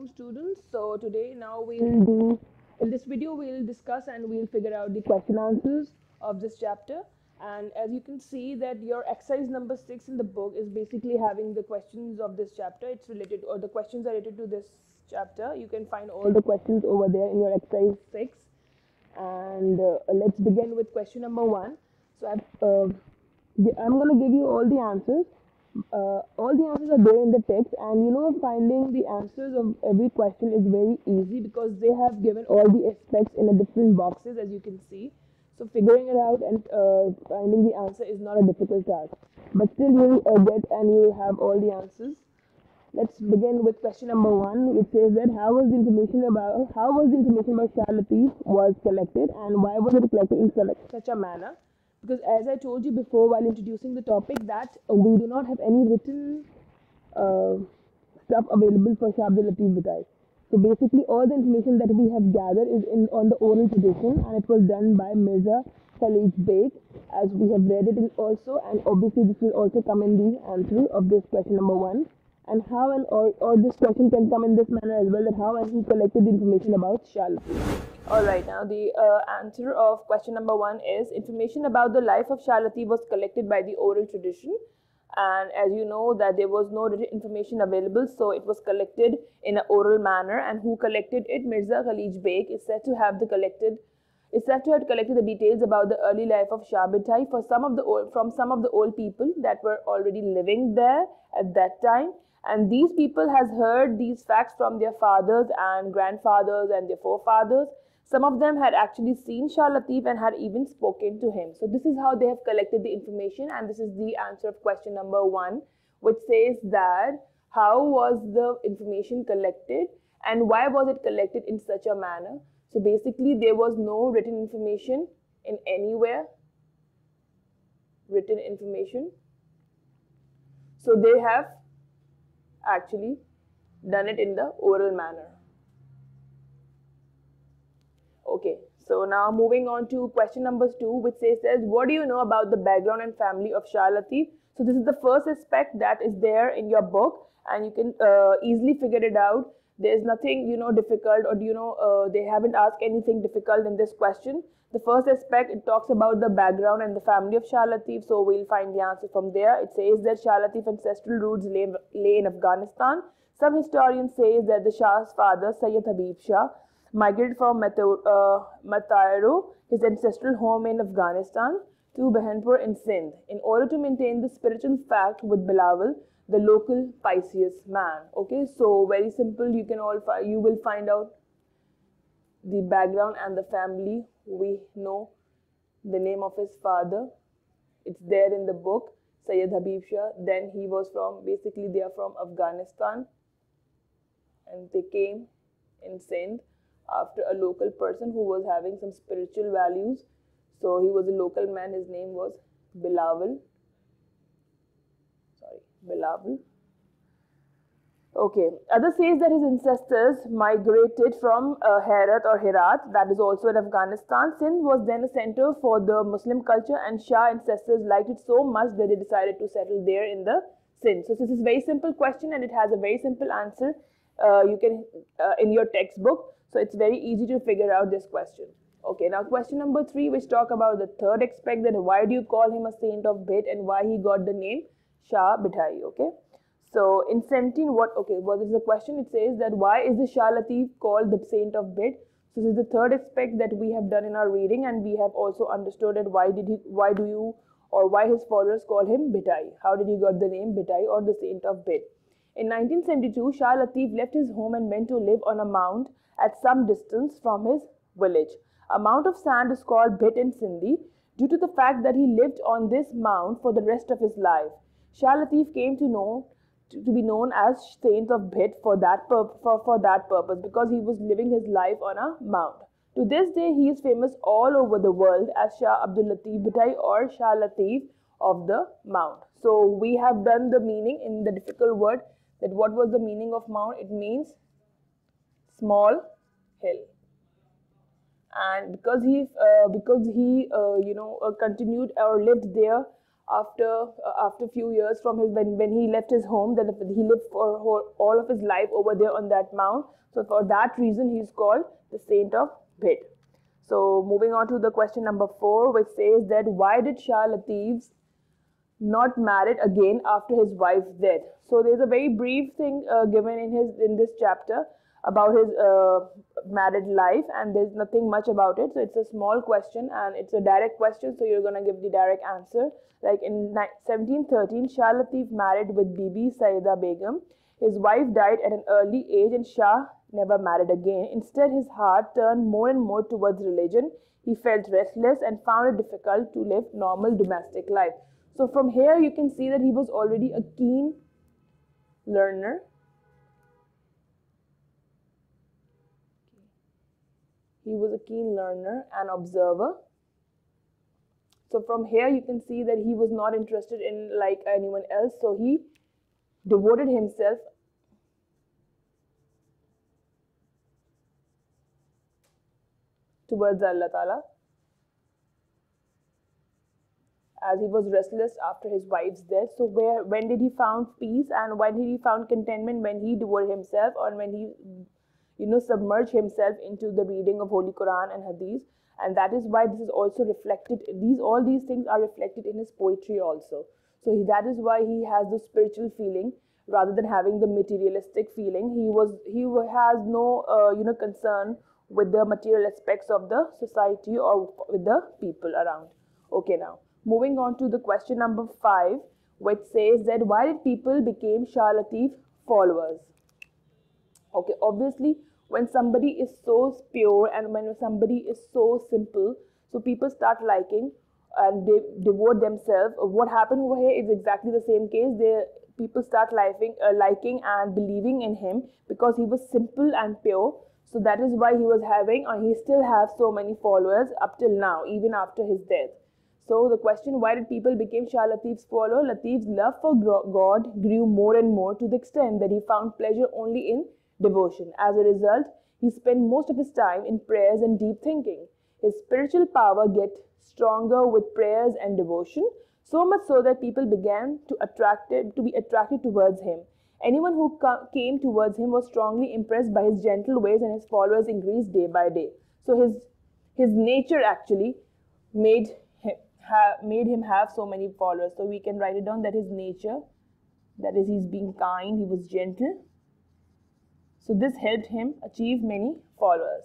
Assalamualaikum students. So today now we'll do in this video we'll discuss and we'll figure out the question answers of this chapter. And as you can see that your exercise number 6 in the book is basically having the questions of this chapter. It's related or the questions are related to this chapter. You can find all the questions over there in your exercise 6. And let's begin with question number 1. So I'm going to give you all the answers. All the answers are there in the text, and finding the answers of every question is very easy because they have given all the aspects in a different boxes, as you can see. So figuring it out and finding the answer is not a difficult task, but still you'll get and you'll have all the answers. Let's begin with question number 1, which says that how was the information about Shah Latif was collected, and why was it collected in such a manner? Because as I told you before while introducing the topic that we do not have any written uh, stuff available for Shah Abdul Latif Bhittai. So basically all the information that we have gathered is on the oral tradition, and it was done by Mirza Khalid Beg, as we have read it also, and obviously this will also come in the answer of this question number 1. And how or this question can come in this manner as well, that how and he collected the information about Shah Latif. Alright, now the answer of question number 1 is information about the life of Shah Latif was collected by the oral tradition. And as you know that there was no written information available, so it was collected in an oral manner. And who collected it? Mirza Khalid Beg is said to have collected the details about the early life of Shah Bhittai from some of the old people that were already living there at that time. And these people has heard these facts from their fathers and grandfathers and their forefathers. Some of them had actually seen Shah Latif and had even spoken to him. So this is how they have collected the information, and this is the answer of question number 1, which says that how was the information collected and why was it collected in such a manner. So basically there was no written information in anywhere, so they have actually done it in the oral manner. Okay, so now moving on to question number 2, which says what do you know about the background and family of Shah Latif? So this is the first aspect that is there in your book, and you can easily figure it out. There is nothing difficult, or they haven't asked anything difficult in this question. The first aspect, it talks about the background and the family of Shah Latif, so we'll find the answer from there. It says that Shah Latif's ancestral roots lay in Afghanistan. Some historians say that the Shah's father, Sayyid Habib Shah, migrated from Matayro, his ancestral home in Afghanistan, to Behanpur in Sindh in order to maintain the spiritual pact with Bilawal, the local pious man. Okay, so very simple. You will find out the background and the family. We know the name of his father. It's there in the book, Sayyid Habib Shah. Then he was they are from Afghanistan, and they came in Sindh after a local person who was having some spiritual values. So he was a local man. His name was Bilawal. Okay. Others says that his ancestors migrated from Herat or Herat, that is also in Afghanistan. Sindh was then a center for the Muslim culture, and Shah ancestors liked it so much that they decided to settle there in the Sindh. So this is a very simple question, and it has a very simple answer. You can in your textbook. So it's very easy to figure out this question. Okay, now question number 3, which talk about the third aspect, that why do you call him a saint of Bhit and why he got the name Shah Bhittai. Okay, so in 17, what is the question? It says that why is the Shah Latif called the saint of Bhit? So this is the third aspect that we have done in our reading, and we have also understood that why his followers call him Bhittai. How did he got the name Bhittai or the saint of Bhit? In 1972, Shah Latif left his home and went to live on a mount at some distance from his village. A mount of sand is called Bhit in Sindhi due to the fact that he lived on this mount for the rest of his life. Shah Latif came to be known as Saint of Bhit for that purpose, because he was living his life on a mount. To this day, he is famous all over the world as Shah Abdul Latif Bhittai or Shah Latif of the Mount. So we have done the meaning in the difficult word, that what was the meaning of mount? It means small hill. And because he continued or lived there after a few years from his when he left his home, that he lived for all of his life over there on that mount. So for that reason, he's called the saint of Bhit. So moving on to the question number 4, which says that why did Shah Latif's not married again after his wife's death? So there's a very brief thing given in this chapter about his married life, and there's nothing much about it. So it's a small question and it's a direct question, so you're gonna give the direct answer. Like in 1713, Shah Latif married with Bibi Saida Begum. His wife died at an early age, and Shah never married again. Instead, his heart turned more and more towards religion. He felt restless and found it difficult to live normal domestic life. So from here you can see that he was already a keen learner. He was a keen learner and observer. So from here you can see that he was not interested in like anyone else. So he devoted himself towards Allah Ta'ala, as he was restless after his wife's death. So when did he found peace, and when did he found contentment? When he devoted himself, or when he submerged himself into the reading of Holy Quran and Hadith. And that is why this is also reflected, all these things are reflected in his poetry also. So that is why he has the spiritual feeling rather than having the materialistic feeling. He has no concern with the material aspects of the society or with the people around. Okay, now moving on to the question number 5, which says that why did people become Shah Latif followers? Okay, obviously when somebody is so pure and when somebody is so simple, so people start liking and they devote themselves. What happened over here is exactly the same case. People start liking and believing in him because he was simple and pure. So that is why he was having, or he still has so many followers up till now, even after his death. So the question, why did people become Shah Latif's follower? Latif's love for God grew more and more to the extent that he found pleasure only in devotion. As a result, he spent most of his time in prayers and deep thinking. His spiritual power get stronger with prayers and devotion, so much so that people began to be attracted towards him. Anyone who came towards him was strongly impressed by his gentle ways, and his followers increased day by day. So his nature actually made him have so many followers. So we can write it down that his nature, that is, he's being kind, he was gentle. So this helped him achieve many followers.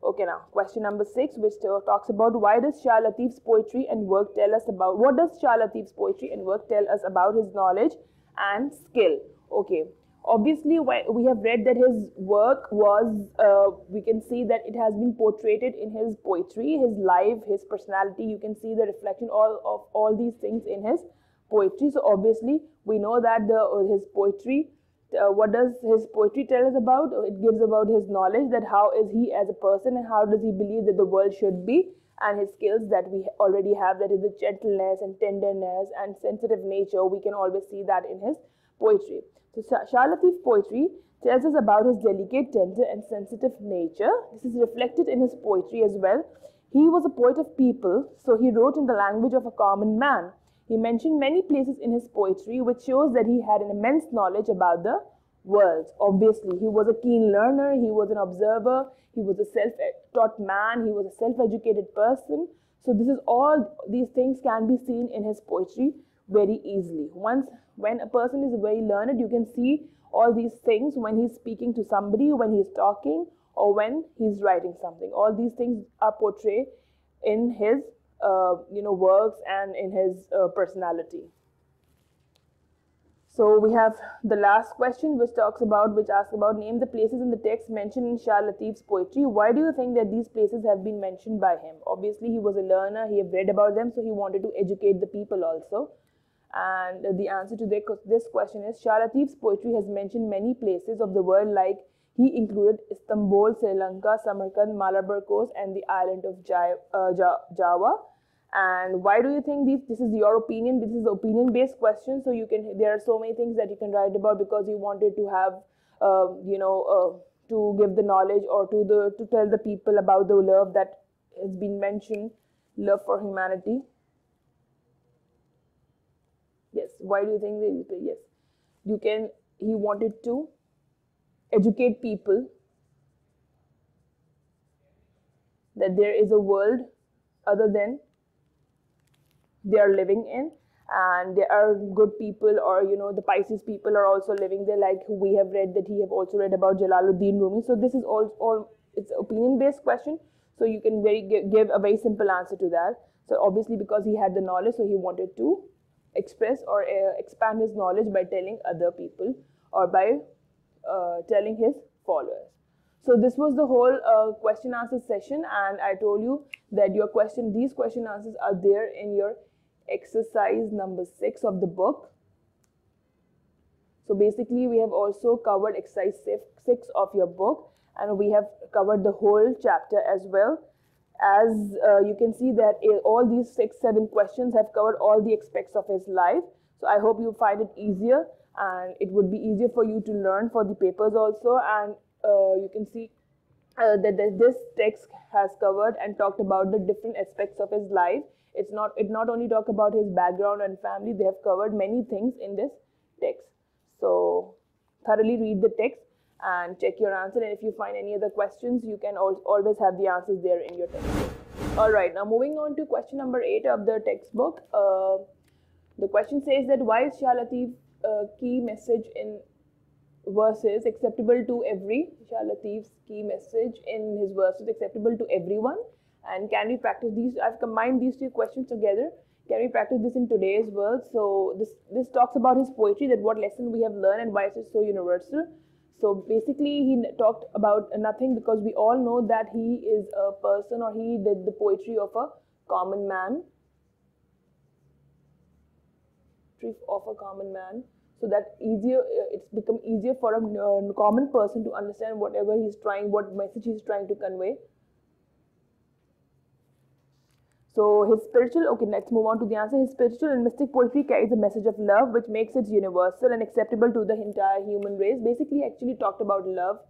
Okay, now question number 6, which talks about why does Shah Latif's poetry and work tell us about, what does Shah Latif's poetry and work tell us about his knowledge and skill? Okay, obviously we have read that his work was, we can see that it has been portrayed in his poetry, his life, his personality. You can see the reflection of all these things in his poetry. So obviously we know that his poetry, what does his poetry tell us about? It gives about his knowledge, that how is he as a person and how does he believe that the world should be, and his skills that we already have, that is the gentleness and tenderness and sensitive nature. We can always see that in his poetry. So Shah Latif's poetry tells us about his delicate, tender and sensitive nature. This is reflected in his poetry as well. He was a poet of people, so he wrote in the language of a common man. He mentioned many places in his poetry, which shows that he had an immense knowledge about the world. Obviously, he was a keen learner, he was an observer, he was a self-taught man, he was a self-educated person. So these things can be seen in his poetry very easily. When a person is very learned, you can see all these things when he's speaking to somebody, when he's talking, or when he's writing something. All these things are portrayed in his works and in his personality. So we have the last question, which asks about name the places in the text mentioned in Shah Latif's poetry. Why do you think that these places have been mentioned by him? Obviously, he was a learner, he had read about them, so he wanted to educate the people also. And the answer to this question is Shah Latif's poetry has mentioned many places of the world, like he included Istanbul, Sri Lanka, Samarkand, Malabar Coast, and the island of Java. And why do you think this is your opinion? This is an opinion-based question, so there are so many things that you can write about, because you wanted to have, to give the knowledge, or to tell the people about the love that has been mentioned, love for humanity. Why do you think that he prayed? Yes. He wanted to educate people that there is a world other than they are living in, and there are good people, or the Pisces people are also living there, like we have read that he have also read about Jalaluddin Rumi. So this is all it's opinion based question, so you can give a very simple answer to that. So obviously because he had the knowledge, so he wanted to express or expand his knowledge by telling other people, or by telling his followers. So this was the whole question answer session, and I told you that these question answers are there in your exercise number 6 of the book. So basically we have also covered exercise 6 of your book, and we have covered the whole chapter as well. As you can see that all these 7 questions have covered all the aspects of his life. So I hope you find it easier, and it would be easier for you to learn for the papers also. And you can see that this text has covered and talked about the different aspects of his life. It not only talk about his background and family, they have covered many things in this text. So thoroughly read the text and check your answer, and if you find any other questions, you can always have the answers there in your textbook. Alright, now moving on to question number 8 of the textbook. The question says that why is Shah Latif key message in verses acceptable to Shah Latif's key message in his verses acceptable to everyone, and can we practice these? I've combined these 2 questions together. Can we practice this in today's world? So this talks about his poetry, that what lesson we have learned and why it is so universal. So basically he talked about nothing, because we all know that he is a person, or he did the poetry of a common man. So that it's become easier for a common person to understand what message he's trying to convey. So his spiritual, okay, let's move on to the answer. His spiritual and mystic poetry carries a message of love, which makes it universal and acceptable to the entire human race. Basically, actually talked about love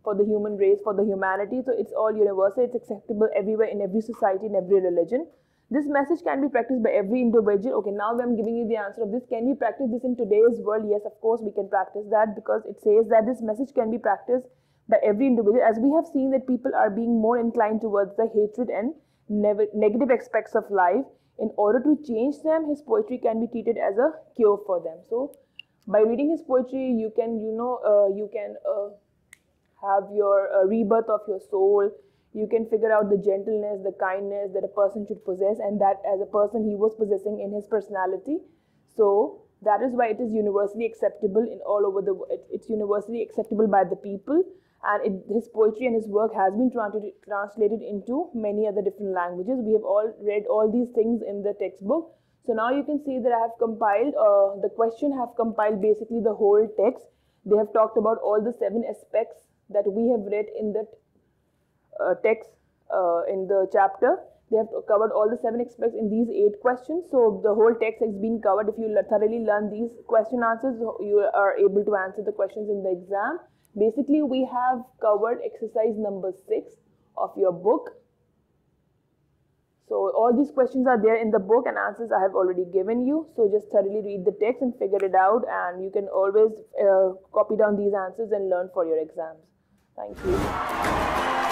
for the human race, for the humanity. So it's all universal, it's acceptable everywhere, in every society, in every religion. This message can be practiced by every individual. Okay, now I'm giving you the answer of this. Can we practice this in today's world? Yes, of course we can practice that, because it says that this message can be practiced by every individual. As we have seen that people are being more inclined towards the hatred and negative aspects of life. In order to change them, his poetry can be treated as a cure for them. So by reading his poetry, you can have your rebirth of your soul. You can figure out the gentleness, the kindness that a person should possess, and that as a person he was possessing in his personality. So that is why it is universally acceptable in all over the world. It's universally acceptable by the people, and his poetry and his work has been translated into many other different languages. We have all read all these things in the textbook. So now you can see that I have compiled, the question have compiled basically the whole text. They have talked about all the 7 aspects that we have read in that text in the chapter. They have covered all the 7 aspects in these 8 questions. So the whole text has been covered. If you thoroughly learn these question answers, you are able to answer the questions in the exam. Basically, we have covered exercise number 6 of your book. So all these questions are there in the book, and answers I have already given you. So just thoroughly read the text and figure it out, and you can always copy down these answers and learn for your exams. Thank you.